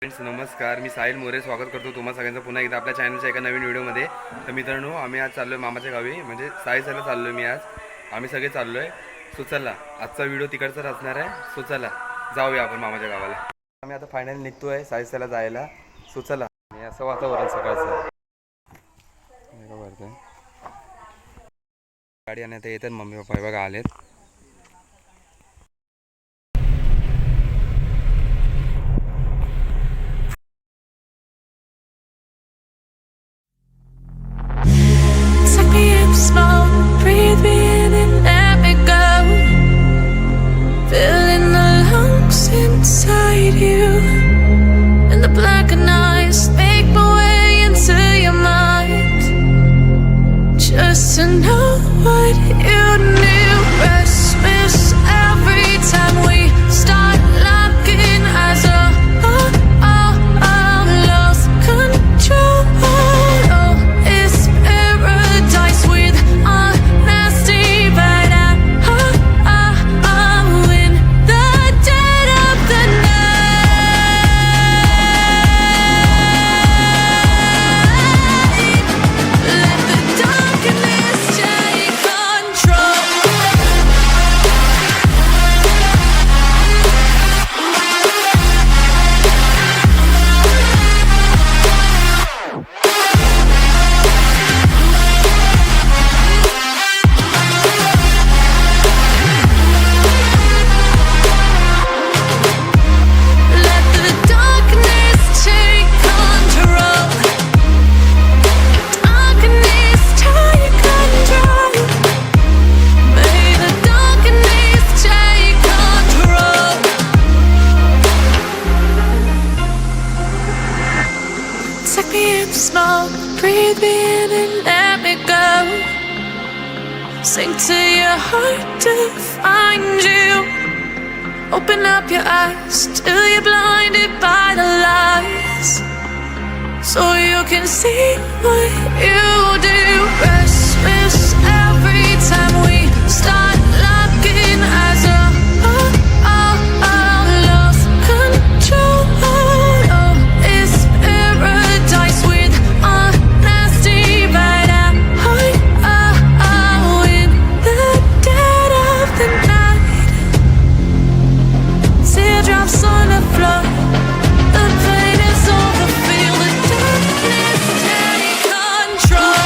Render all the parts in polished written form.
नमस्कार, मी साहिल मोरे स्वागत करतो तुम्हा सगळ्यांचं पुन्हा एकदा आपल्या चॅनलच्या एका नवीन व्हिडिओमध्ये. तर मित्रांनो, आम्ही आज चाललो आहे मामाच्या गावी, म्हणजे साईसाला चाललो आहे मी आज. आम्ही सगळे चाललो आहे. सो चला, आजचा व्हिडिओ तिकडचाच असणार आहे. सो चला जाऊया आपण मामाच्या गावाला. आम्ही आता फायनली निघतो आहे साईसाला जायला. सो चला. असं वातावरण सकाळचं गाडी आणि आता येतात मम्मी पप्पा बघा आलेत. Breathe me in and let me go. Filling the lungs inside you. And the blackened eyes make my way into your mind. Just to know what you knew. Restless every time we start locking eyes up. Lost control. Smoke, breathe me in and let me go. Sink to your heart to find you. Open up your eyes till you're blinded by the lies, so you can see what you do. Restless every time we start locking eyes up. Lost control. Control.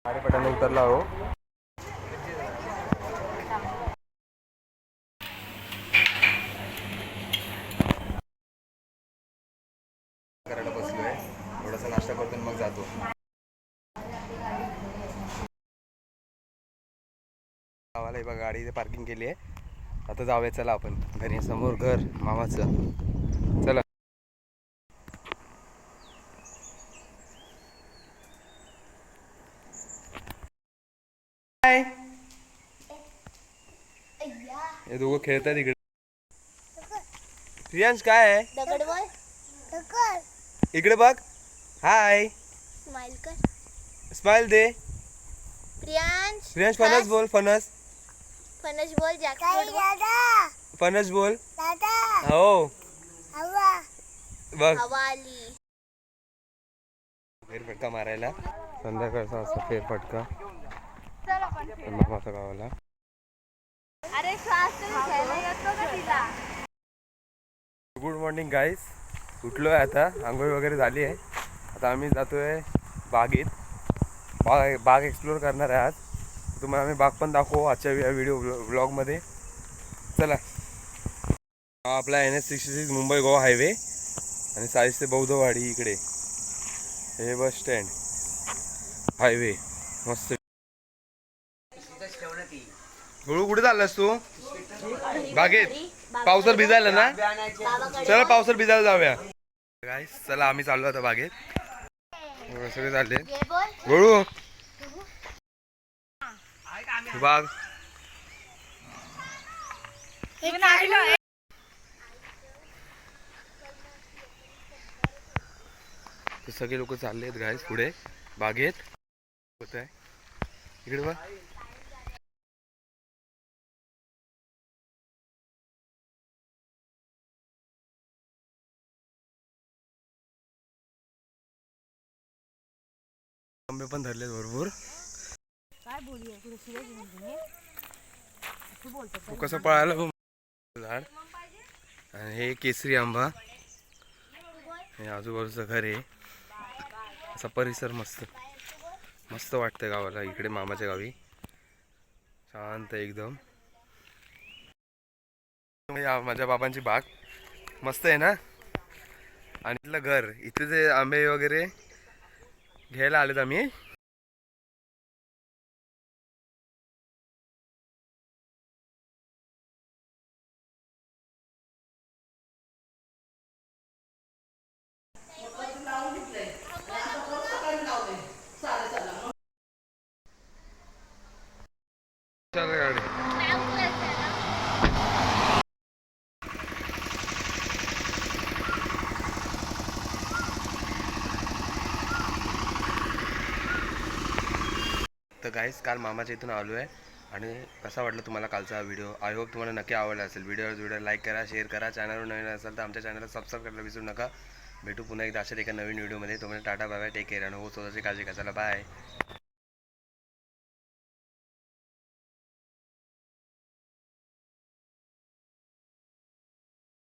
खारेपाट्यानं उतरला हो. करायला बसलोय, थोडासा नाश्ता करतो आणि मग जातो. गावाला बघा गाडी इथे पार्किंग केली आहे. आता जाऊया चला आपण घरी. समोर घर मामाचं. चला. हे दोघं खेळतात इकडे. प्रियांश काय आहे? दगड बोल. इकडे बघ. हाय. स्माइल कर. स्माइल दे. प्रियांश. प्रियांश फणस बोल. फणस. फणस बोल. जॅकफ्रूट बोल. फणस बोल. हो बघ. हवा आली. फेरफटका मारायला संध्याकाळचा असा फेरफटका मामाच्या गावाला. अरे श्वास घ्यायला येतो का तिला? गुड मॉर्निंग गाईस. उठलो आहे आता, आंघोळ वगैरे झाली आहे. आता आम्ही जातोय बागेत. बाग एक्सप्लोर करणार आहे आज. तुम्हाला आम्ही बाग पण दाखवू आजच्या व्हिडिओ ब्लॉगमध्ये. चला. हा आपला NH66 मुंबई गोवा हायवे आणि 40 ते बौद्धवाडी इकडे. हे बस स्टँड हायवे मस्त. गुळू कुठे चाललास तू? बागेत. पावसात भिजायला ना? चला पावसात भिजायला जाऊया गाईस. चला आम्ही चाललो आता बागेत. सगळे चालले. गुळू बाग. सगळे लोक चालले आहेत गाईस पुढे बागेत. होत आहे इकडे बघ. आंबे पण धरलेत भरपूर. तू कसं पळायला बघ झाड. आणि हे केसरी आंबा. हे आजूबाजूचं घर आहे. असा परिसर मस्त मस्त वाटतं गावाला इकडे मामाच्या गावी. शांत एकदम. माझ्या बाबांची बाग मस्त आहे ना. आणि इथलं घर. इथे जे आंबे वगैरे घ्यायला आलेत आम्ही. गाडी तर गाईस काल मामाच्या इथून आलो आहे. आणि कसा वाटला तुम्हाला कालचा व्हिडिओ? आय होप तुम्हाला नक्की आवडला असेल. व्हिडिओ लाईक करा, शेअर करा. चॅनलवर नवीन असेल तर आमच्या चॅनलला सबस्क्राईब करायला विसरू नका. भेटू पुन्हा एकदा अशाच एका नवीन व्हिडिओमध्ये. तुम्हाला tata bye bye. Take care आणि हो स्वतःची काळजी घ्या. चला बाय.